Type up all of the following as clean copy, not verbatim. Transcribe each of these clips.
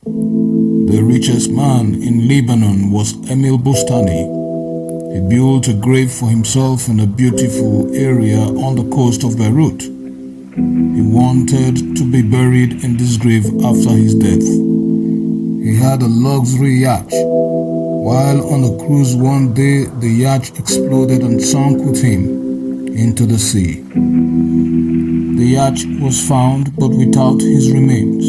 The richest man in Lebanon was Emil Bustani. He built a grave for himself in a beautiful area on the coast of Beirut. He wanted to be buried in this grave after his death. He had a luxury yacht. While on a cruise one day, the yacht exploded and sank with him into the sea. The yacht was found, but without his remains.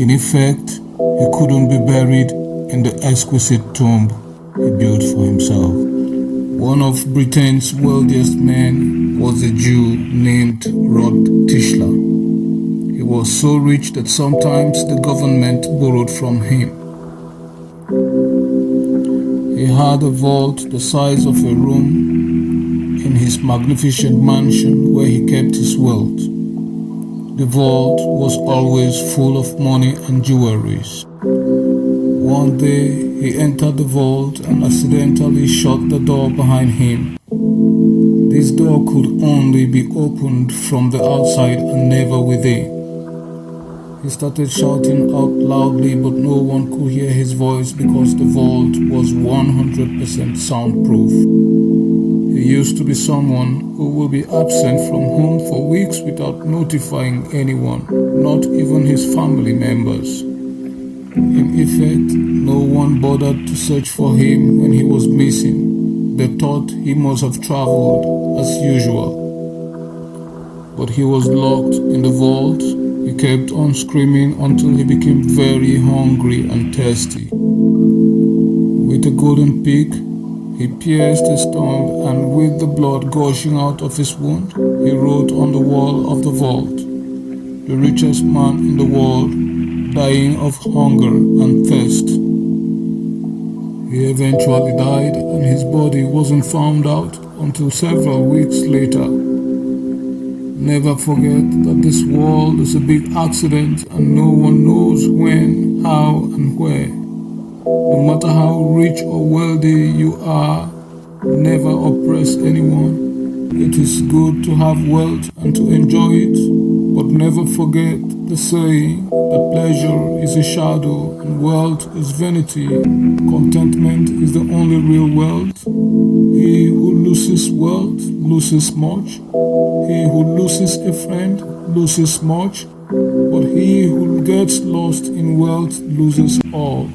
In effect, he couldn't be buried in the exquisite tomb he built for himself. One of Britain's wealthiest men was a Jew named Rod Tischler. He was so rich that sometimes the government borrowed from him. He had a vault the size of a room in his magnificent mansion where he kept his wealth. The vault was always full of money and jewelries. One day he entered the vault and accidentally shut the door behind him. This door could only be opened from the outside and never within. He started shouting out loudly, but no one could hear his voice because the vault was 100% soundproof. He used to be someone who will be absent from home for weeks without notifying anyone, not even his family members. In effect, no one bothered to search for him when he was missing. They thought he must have traveled as usual. But he was locked in the vault. He kept on screaming until he became very hungry and thirsty. With a golden pick, he pierced his tongue, and with the blood gushing out of his wound, he wrote on the wall of the vault, "The richest man in the world, dying of hunger and thirst." He eventually died, and his body wasn't found out until several weeks later. Never forget that this world is a big accident and no one knows when, how, and where. No matter how rich or wealthy you are, never oppress anyone. It is good to have wealth and to enjoy it, but never forget the saying that pleasure is a shadow and wealth is vanity. Contentment is the only real wealth. He who loses wealth loses much. He who loses a friend loses much, but he who gets lost in wealth loses all.